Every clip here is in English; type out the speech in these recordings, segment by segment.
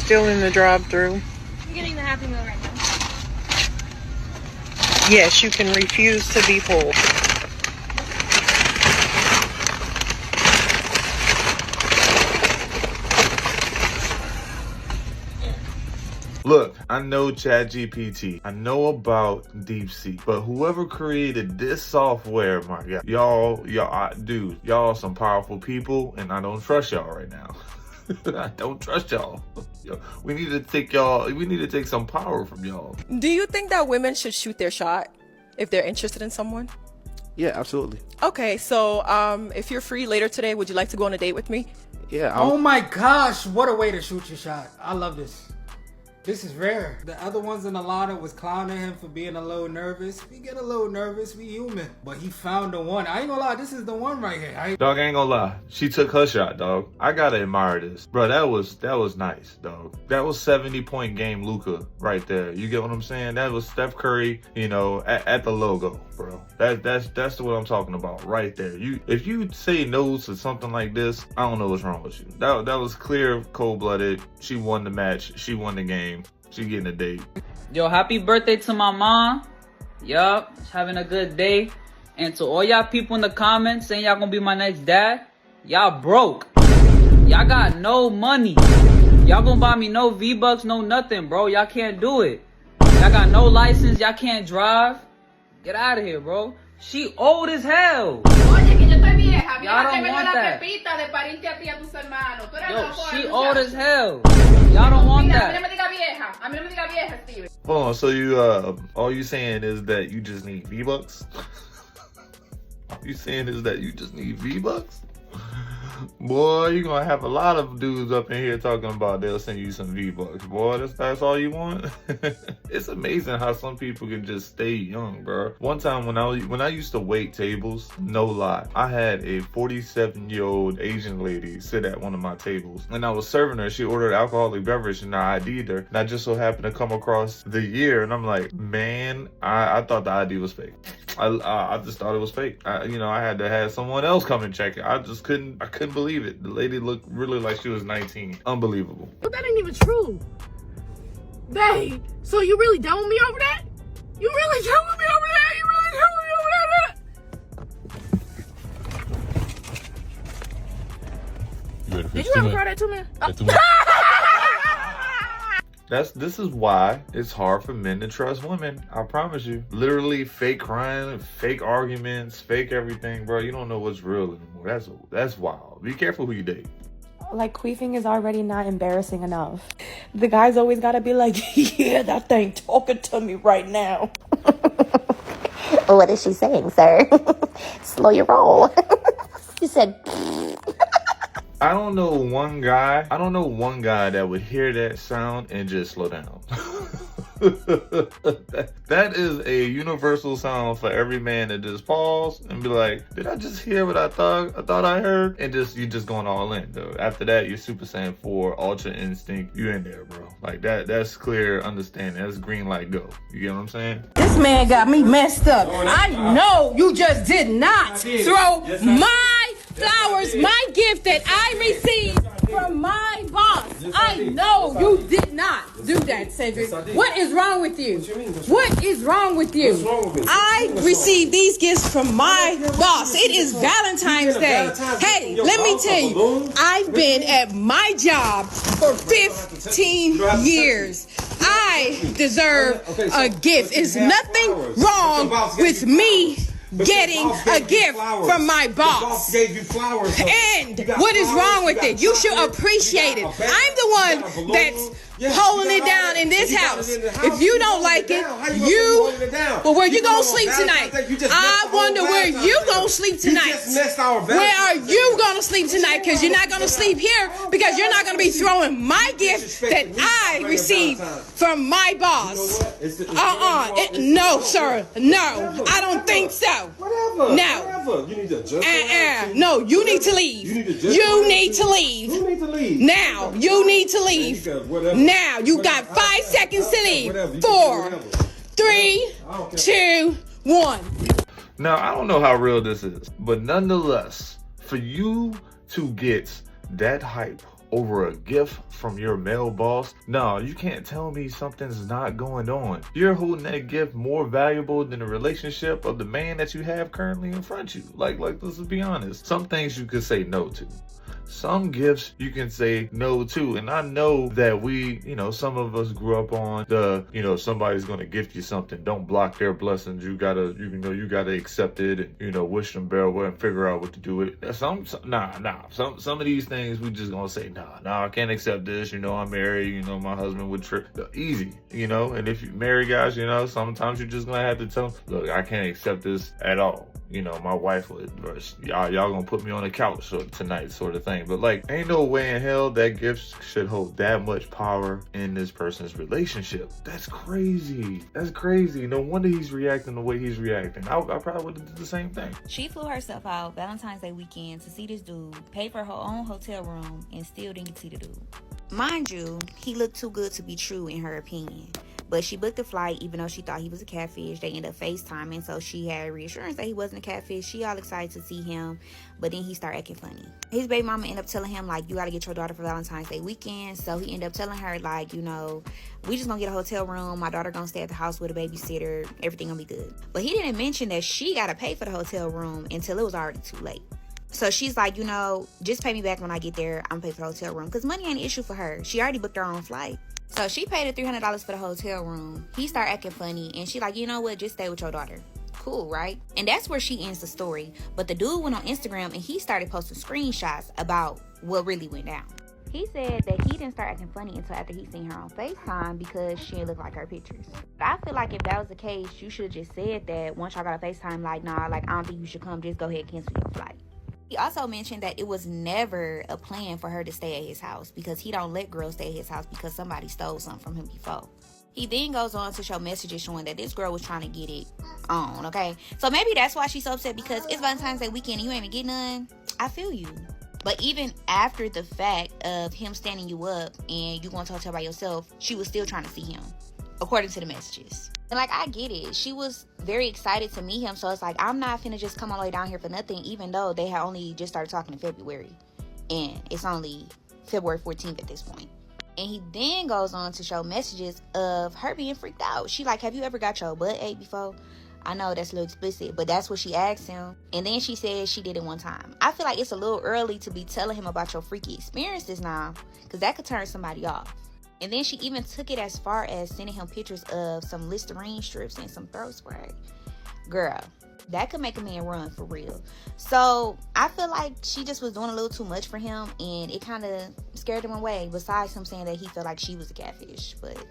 still in the drive-thru. I'm getting the Happy Meal right now. Yes, you can refuse to be pulled. Look, I know ChatGPT. I know about DeepSeek, but whoever created this software, my God, y'all some powerful people, and I don't trust y'all right now. I don't trust y'all. We need to take some power from y'all. Do you think that women should shoot their shot if they're interested in someone? Yeah, absolutely. Okay, so if you're free later today, would you like to go on a date with me? Yeah. Oh my gosh, what a way to shoot your shot. I love this. This is rare. The other ones in the lineup was clowning him for being a little nervous. We get a little nervous, we human. But he found the one. I ain't gonna lie, this is the one right here. Dog, I ain't gonna lie. She took her shot, dog. I gotta admire this. Bro, that was nice, dog. That was 70-point game Luka right there. You get what I'm saying? That was Steph Curry, you know, at the logo, bro. That's what I'm talking about right there. If you say no to something like this, I don't know what's wrong with you. That was clear, cold-blooded. She won the match. She won the game. She getting a date. Yo, happy birthday to my mom. Yup, having a good day. And to all y'all people in the comments saying y'all gonna be my next dad, y'all broke. Y'all got no money. Y'all gonna buy me no V-Bucks, no nothing, bro. Y'all can't do it. Y'all got no license, y'all can't drive. Get out of here, bro. She old as hell. Y'all don't want that. Yo, she old as hell. Y'all don't want that. Hold on, so you all you saying is that you just need V-Bucks? All you saying is that you just need V-Bucks? Boy, you're gonna have a lot of dudes up in here talking about they'll send you some V-Bucks. Boy, that's all you want? It's amazing how some people can just stay young, bro. One time when I used to wait tables, no lie, I had a 47-year-old Asian lady sit at one of my tables, and I was serving her. She ordered alcoholic beverage, and I ID'd her, and I just so happened to come across the year, and I'm like, man, I thought the ID was fake. I just thought it was fake. I had to have someone else come and check it. I couldn't believe it. The lady looked really like she was 19. Unbelievable. But that ain't even true. Babe, so you really done with me over that? You really done with me over that? You really done with me over that? Did you ever cry that to me? This is why it's hard for men to trust women. I promise you. Literally fake crying, fake arguments, fake everything, bro. You don't know what's real anymore. That's wild. Be careful who you date. Like, queefing is already not embarrassing enough. The guy's always gotta be like, yeah, that thing talking to me right now. What is she saying, sir? Slow your roll. She said, I don't know one guy that would hear that sound and just slow down. That is a universal sound for every man to just pause and be like, did I just hear what I thought I heard? And you just going all in, though. After that, you're Super Saiyan 4, Ultra Instinct. You in there, bro. Like that's clear understanding. That's green light go. You get what I'm saying? This man got me messed up. I know you just did not throw my flowers, my gift that I received from my boss. I know you did not do that, Cedric. What is wrong with you? What is wrong with you? I received these gifts from my boss. It is Valentine's Day. Hey, let me tell you, I've been at my job for 15 years. I deserve a gift. There's nothing wrong with me getting a gift from my boss. And what is wrong with it? You should appreciate it. I'm the one that's holding it down in this house. If you don't like it, well, where you gonna sleep tonight? I wonder where you gonna sleep tonight. Where are you gonna sleep tonight? Because you're not gonna sleep here, because you're not gonna be throwing my gift that I received from my boss. No, sir. No, I don't think so. No. No, you need to leave. You need to leave. Now, you need to leave. Now, you got 5 seconds to leave. 4, 3, 2, 1. Now, I don't know how real this is, but nonetheless, for you to get that hype over a gift from your male boss? No, you can't tell me something's not going on. You're holding that gift more valuable than the relationship of the man that you have currently in front of you. Like let's be honest. Some things you could say no to. Some gifts you can say no to. And I know that we, some of us grew up on the, somebody's going to gift you something. Don't block their blessings. You gotta accept it and, wish them farewell and figure out what to do with it. Some of these things we just gonna say, nah, I can't accept this. I'm married, my husband would trip. Easy, and if you marry guys, sometimes you're just gonna have to tell them, look, I can't accept this at all. My wife would, y'all gonna put me on the couch tonight, sort of thing. But ain't no way in hell that gift should hold that much power in this person's relationship. That's crazy. No wonder he's reacting the way he's reacting. I probably would have did the same thing. She flew herself out Valentine's Day weekend to see this dude, paid for her own hotel room, and still didn't get to see the dude. Mind you, he looked too good to be true in her opinion. But she booked a flight even though she thought he was a catfish. They ended up FaceTiming, so she had reassurance that he wasn't a catfish. She all excited to see him, but then he started acting funny. His baby mama ended up telling him, you gotta get your daughter for Valentine's Day weekend. So he ended up telling her, we just gonna get a hotel room. My daughter gonna stay at the house with a babysitter. Everything gonna be good. But he didn't mention that she gotta pay for the hotel room until it was already too late. So she's like, just pay me back when I get there. I'm gonna pay for the hotel room. Because money ain't an issue for her. She already booked her own flight. So she paid her $300 for the hotel room. He started acting funny. And she like, you know what? Just stay with your daughter. Cool, right? And that's where she ends the story. But the dude went on Instagram and he started posting screenshots about what really went down. He said that he didn't start acting funny until after he seen her on FaceTime because she didn't look like her pictures. But I feel like if that was the case, you should have just said that once y'all got a FaceTime, I don't think you should come. Just go ahead and cancel your flight. He also mentioned that it was never a plan for her to stay at his house because he don't let girls stay at his house because somebody stole something from him before. He then goes on to show messages showing that this girl was trying to get it on, okay? So maybe that's why she's so upset because it's Valentine's Day weekend and you ain't even getting none. I feel you. But even after the fact of him standing you up and you going to hotel by yourself, she was still trying to see him, according to the messages. And I get it. She was very excited to meet him. So it's I'm not finna just come all the way down here for nothing, even though they had only just started talking in February. And it's only February 14th at this point. And he then goes on to show messages of her being freaked out. She have you ever got your butt ate before? I know that's a little explicit, but that's what she asked him. And then she said she did it one time. I feel like it's a little early to be telling him about your freaky experiences now, because that could turn somebody off. And then she even took it as far as sending him pictures of some Listerine strips and some throat spray. Girl, that could make a man run for real. So I feel like she just was doing a little too much for him, and it kind of scared him away, besides him saying that he felt like she was a catfish. But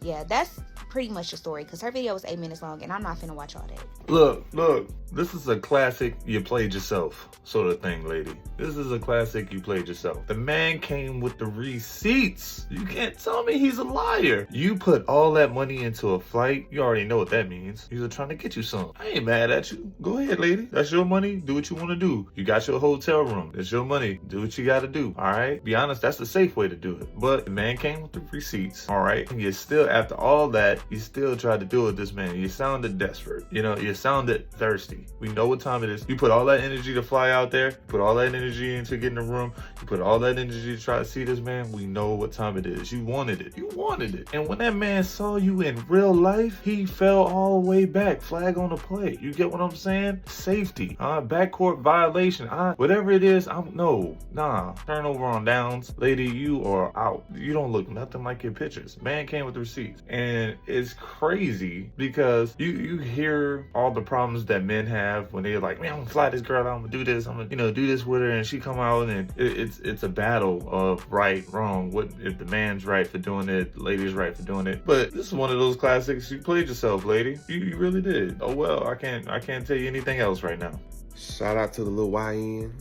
yeah, that's pretty much the story, because her video was 8 minutes long and I'm not finna watch all that. Look, this is a classic you played yourself sort of thing, lady. This is a classic you played yourself. The man came with the receipts. You can't tell me he's a liar. You put all that money into a flight. You already know what that means. He's trying to get you some. I ain't mad at you. Go ahead, lady. That's your money. Do what you want to do. You got your hotel room. It's your money. Do what you got to do. All right? Be honest, that's the safe way to do it. But the man came with the receipts. All right? And you still, after all that, you still tried to do it with this man. You sounded desperate. You sounded thirsty. We know what time it is. You put all that energy to fly out there. You put all that energy into getting the room. You put all that energy to try to see this man. We know what time it is. You wanted it. You wanted it. And when that man saw you in real life, he fell all the way back. Flag on the play. You get what I'm saying? Safety. Backcourt violation. Whatever it is, turnover on downs. Lady, you are out. You don't look nothing like your pictures. Man came with the receipts. And it's crazy because you hear all the problems that men have when they're like, man, I'm gonna fly this girl out, I'm gonna do this, I'm gonna do this with her, and she come out and it's a battle of right, wrong. What if the man's right for doing it, the lady's right for doing it? But this is one of those classics. You played yourself, lady. You really did. Oh well, I can't tell you anything else right now. Shout out to the little YN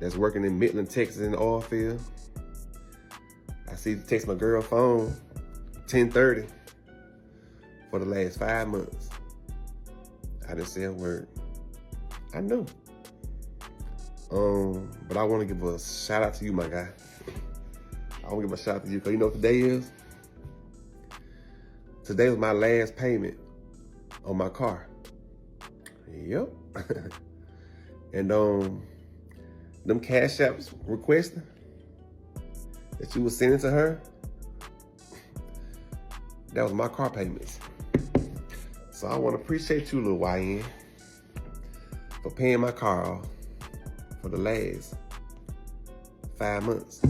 that's working in Midland, Texas in the oil field. I see the text my girl phone 10:30 for the last 5 months. I didn't say a word. I know. But I want to give a shout out to you, my guy. I want to give a shout out to you because you know what today is? Today was my last payment on my car. Yep. And them cash apps requesting, that you were sending to her, that was my car payments. So I want to appreciate you, little YN, for paying my car off for the last 5 months.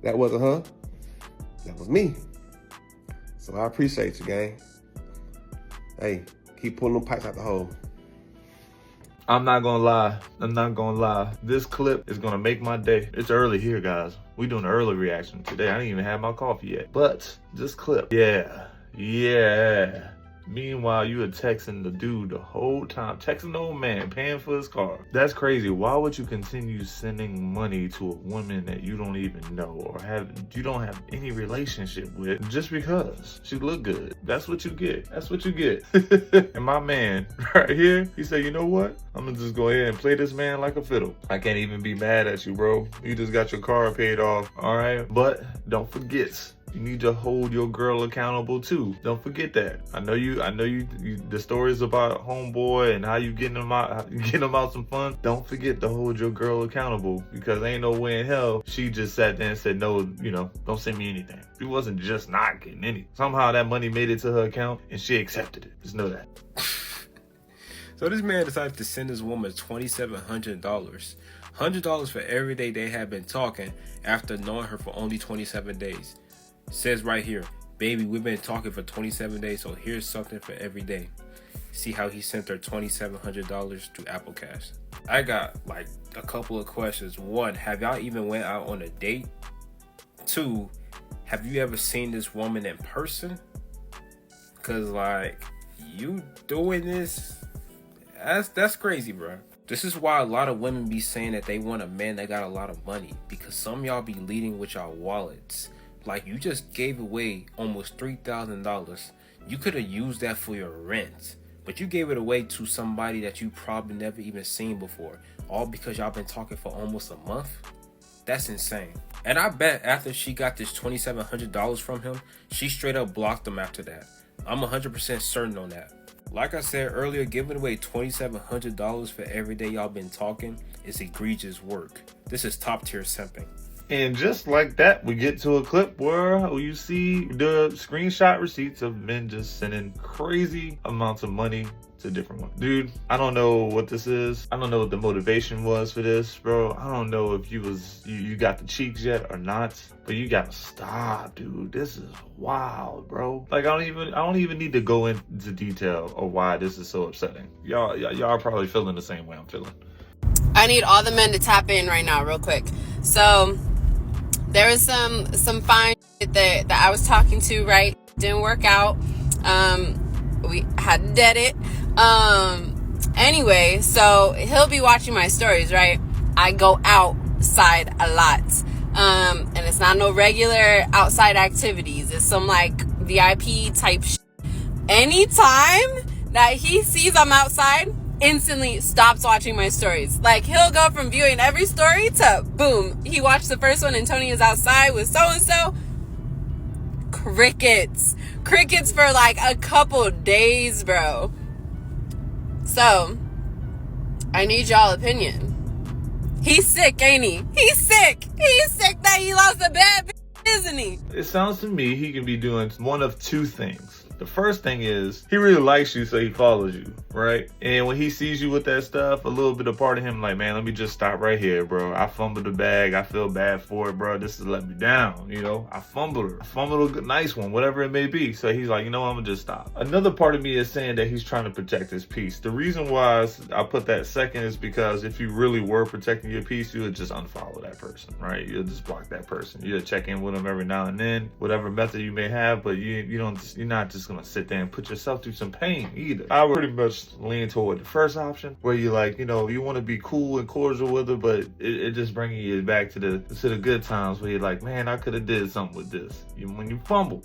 That wasn't her. That was me. So I appreciate you, gang. Hey, keep pulling them pipes out the hole. I'm not gonna lie. This clip is gonna make my day. It's early here, guys. We doing an early reaction today. I didn't even have my coffee yet. But this clip, yeah. Meanwhile, you were texting the dude the whole time, texting the old man, paying for his car. That's crazy. Why would you continue sending money to a woman that you don't even know or you don't have any relationship with just because she look good? That's what you get. That's what you get. And my man right here, he said, you know what? I'm gonna just go ahead and play this man like a fiddle. I can't even be mad at you, bro. You just got your car paid off, all right? But don't forget, you need to hold your girl accountable too. Don't forget that. I know you the stories about homeboy and how you getting them out some fun. Don't forget to hold your girl accountable, because ain't no way in hell she just sat there and said, no, don't send me anything. She wasn't just not getting any. Somehow that money made it to her account and she accepted it. Just know that. So this man decided to send this woman $2,700. $100 for every day they had been talking after knowing her for only 27 days. Says right here, baby, we've been talking for 27 days, so here's something for every day. See how he sent her $2,700 to Apple Cash. I got like a couple of questions. 1, have y'all even went out on a date? 2, have you ever seen this woman in person? Cause like, you doing this, that's crazy, bro. This is why a lot of women be saying that they want a man that got a lot of money, because some of y'all be leading with y'all wallets. Like, you just gave away almost $3,000. You could have used that for your rent, but you gave it away to somebody that you probably never even seen before, all because y'all been talking for almost a month. That's insane. And I bet after she got this $2,700 from him, she straight up blocked him after that. I'm 100% certain on that. Like I said earlier, giving away $2,700 for every day y'all been talking is egregious work. This is top tier simping. And just like that, we get to a clip where you see the screenshot receipts of men just sending crazy amounts of money to different ones. Dude, I don't know what this is. I don't know what the motivation was for this, bro. I don't know if you got the cheeks yet or not, but you gotta stop, dude. This is wild, bro. Like, I don't even need to go into detail of why this is so upsetting. Y'all are probably feeling the same way I'm feeling. I need all the men to tap in right now real quick. So there was some fine shit that I was talking to, right? Didn't work out. We had to dead it. Anyway, so he'll be watching my stories, right? I go outside a lot. And it's not no regular outside activities. It's some like VIP type shit. Anytime that he sees I'm outside, instantly stops watching my stories. Like, he'll go from viewing every story to boom, he watched the first one and Tony is outside with so-and-so. Crickets for like a couple days, bro. So I need y'all opinion. He's sick, ain't he? He's sick that he lost a bad bitch, isn't he? It sounds to me he can be doing one of two things. The first thing is, he really likes you, so he follows you, right? And when he sees you with that stuff, a little bit of part of him like, man, let me just stop right here, bro. I fumbled the bag. I feel bad for it, bro. This has let me down, I fumbled her. I fumbled a nice one, whatever it may be. So he's like, I'm gonna just stop. Another part of me is saying that he's trying to protect his peace. The reason why I put that second is because if you really were protecting your peace, you would just unfollow that person, right? You'll just block that person. You'll check in with them every now and then, whatever method you may have, but you're not just gonna sit there and put yourself through some pain either. I would pretty much lean toward the first option, where you like, you want to be cool and cordial with her, but it just bringing you back to the good times where you're like, man, I could have did something with this. When you fumble.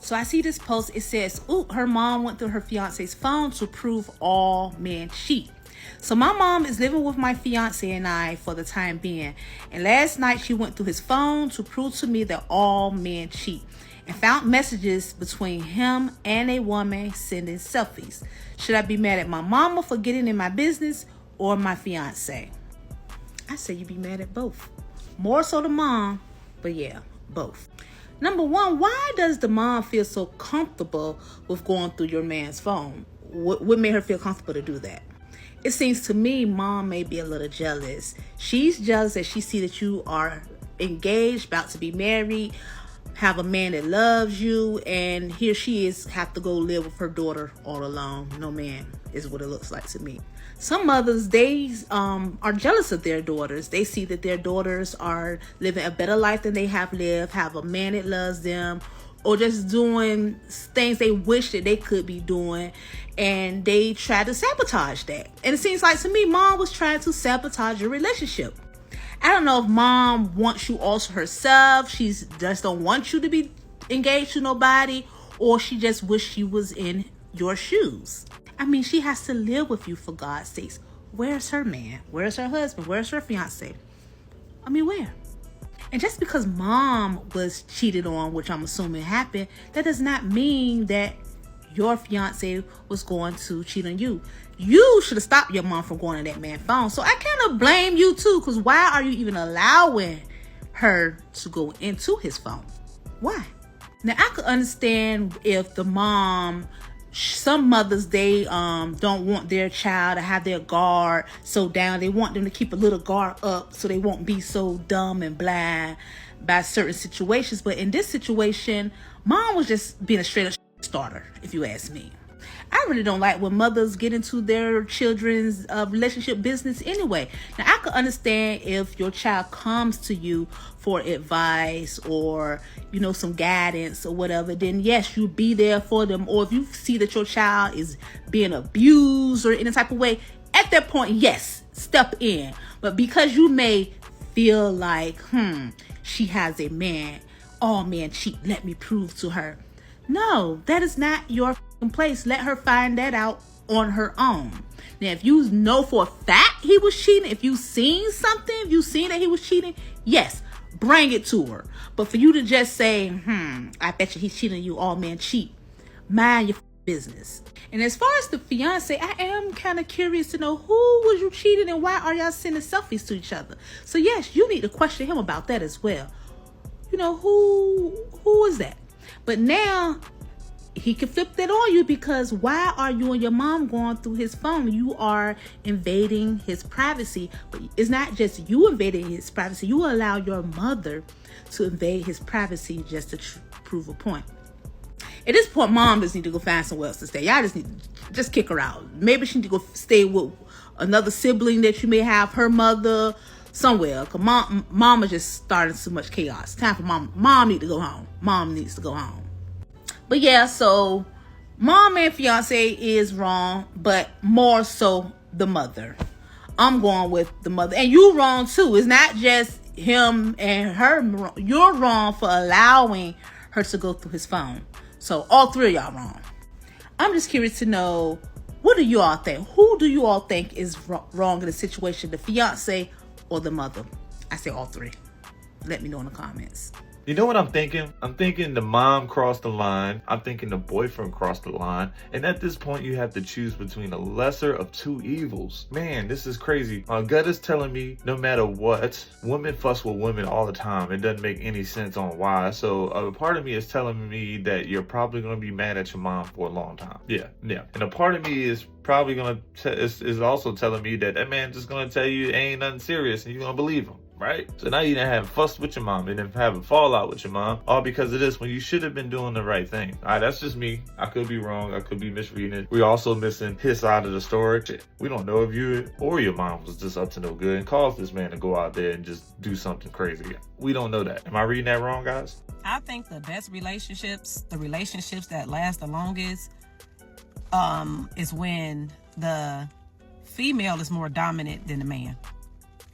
So I see this post. It says, ooh, her mom went through her fiance's phone to prove all men cheat. So my mom is living with my fiance and I for the time being. And last night she went through his phone to prove to me that all men cheat, and found messages between him and a woman sending selfies. Should I be mad at my mama for getting in my business or my fiance? I say you be mad at both. More so the mom, But yeah, both. Number one, why does the mom feel so comfortable with going through your man's phone? What made her feel comfortable to do that? It seems to me mom may be a little jealous. She's jealous that she see that you are engaged, about to be married, have a man that loves you, and here she is, have to go live with her daughter all alone. No man, is what it looks like to me. Some mothers, they are jealous of their daughters. They see that their daughters are living a better life than they have lived, have a man that loves them, or just doing things they wish that they could be doing, and they try to sabotage that. And it seems like to me, mom was trying to sabotage your relationship. I don't know if mom wants you all to herself, she just don't want you to be engaged to nobody, or she just wish she was in your shoes. I mean, she has to live with you, for God's sakes. Where's her man? Where's her husband? Where's her fiance? I mean, where? And just because mom was cheated on, which I'm assuming happened, that does not mean that your fiance was going to cheat on you. You should have stopped your mom from going on that man's phone. So I kind of blame you too, because why are you even allowing her to go into his phone? Why? Now, I could understand if the mom, some mothers, they don't want their child to have their guard so down. They want them to keep a little guard up so they won't be so dumb and blind by certain situations. But in this situation, mom was just being a straight up starter, if you ask me. I really don't like when mothers get into their children's relationship business anyway. Now, I could understand if your child comes to you for advice or, you know, some guidance or whatever, then yes, you be there for them. Or if you see that your child is being abused or in a type of way, at that point, yes, step in. But because you may feel like, she has a man, all men cheat, let me prove to her. No, that is not your place. Let her find that out on her own. Now, if you know for a fact he was cheating, if you seen something, if you seen that he was cheating, yes, bring it to her. But for you to just say, I bet you he's cheating you, all men cheat, mind your business. And as far as the fiance, I am kind of curious to know, who was you cheating and why are y'all sending selfies to each other? So yes, you need to question him about that as well. You know, who is that? But now he can flip that on you, because why are you and your mom going through his phone? You are invading his privacy. But it's not just you invading his privacy. You allow your mother to invade his privacy just to prove a point. At this point, mom just need to go find somewhere else to stay. Y'all just need to just kick her out. Maybe she need to go stay with another sibling that you may have, her mother, somewhere. Cause mama just started so much chaos. Time for mom need to go home. Mom needs to go home. But yeah, so mom and fiance is wrong, but more so the mother. I'm going with the mother. And you wrong too. It's not just him and her. You're wrong for allowing her to go through his phone. So all three of y'all wrong. I'm just curious to know, what do you all think? Who do you all think is wrong in the situation? The fiance or the mother? I say all three. Let me know in the comments. You know what I'm thinking? I'm thinking the mom crossed the line. I'm thinking the boyfriend crossed the line. And at this point, you have to choose between a lesser of two evils. Man, this is crazy. My gut is telling me no matter what, women fuss with women all the time. It doesn't make any sense on why. So a part of me is telling me that you're probably going to be mad at your mom for a long time. Yeah. And a part of me is probably going to, is also telling me that that man just going to tell you it ain't nothing serious and you're going to believe him. Right? So now you done have fussed with your mom and then have a fallout with your mom, all because of this, when you should have been doing the right thing. All right, that's just me. I could be wrong. I could be misreading it. We're also missing his side of the story. We don't know if you or your mom was just up to no good and caused this man to go out there and just do something crazy. We don't know that. Am I reading that wrong, guys? I think the best relationships, the relationships that last the longest, is when the female is more dominant than the man.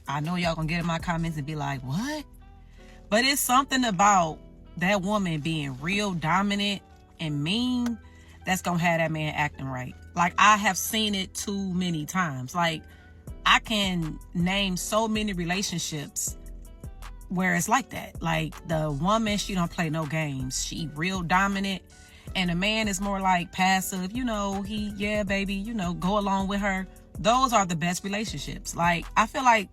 I know y'all gonna get in my comments and be like, what? But it's something about that woman being real dominant and mean that's gonna have that man acting right. Like, I have seen it too many times. Like, I can name so many relationships where it's like that. Like, the woman, she don't play no games. She real dominant. And the man is more like passive. You know, yeah, baby, you know, go along with her. Those are the best relationships. Like, I feel like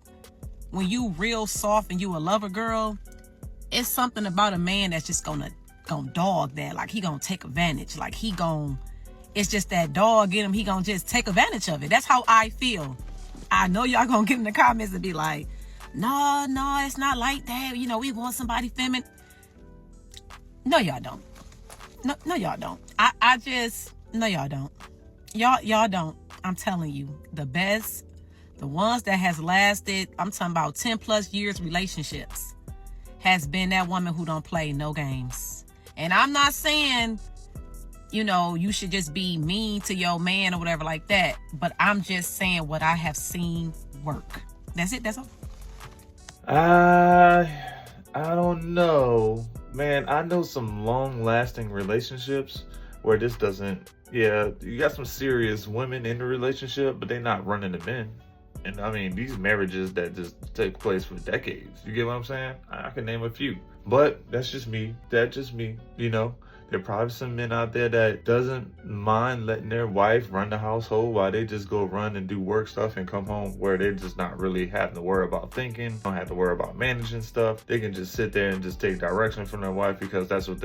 when you real soft and you a lover girl, it's something about a man that's just gonna dog that. Like, he gonna take advantage. Like, it's just that dog in him. He gonna just take advantage of it. That's how I feel. I know y'all gonna get in the comments and be like, no, it's not like that. You know, we want somebody feminine. No, y'all don't. No, y'all don't. I just, no, y'all don't. Y'all don't. I'm telling you, the best, the ones that has lasted, I'm talking about 10 plus years relationships, has been that woman who don't play no games. And I'm not saying, you know, you should just be mean to your man or whatever like that. But I'm just saying what I have seen work. That's it. That's all. I don't know. Man, I know some long-lasting relationships where this doesn't... Yeah, you got some serious women in the relationship, but they're not running the men. And I mean, these marriages that just take place for decades. You get what I'm saying? I can name a few. But that's just me. That's just me, you know? There are probably some men out there that doesn't mind letting their wife run the household while they just go run and do work stuff and come home, where they're just not really having to worry about thinking, don't have to worry about managing stuff. They can just sit there and just take direction from their wife because that's what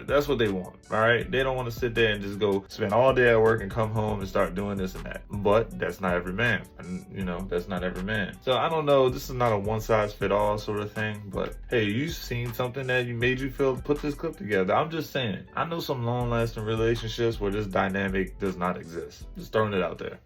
that's what they want. All right, they don't want to sit there and just go spend all day at work and come home and start doing this and that. But that's not every man, and you know, that's not every man. So I don't know. This is not a one-size-fit-all sort of thing. But hey, you've seen something that you made you feel put this clip together. I'm just saying. I know some long-lasting relationships where this dynamic does not exist. Just throwing it out there.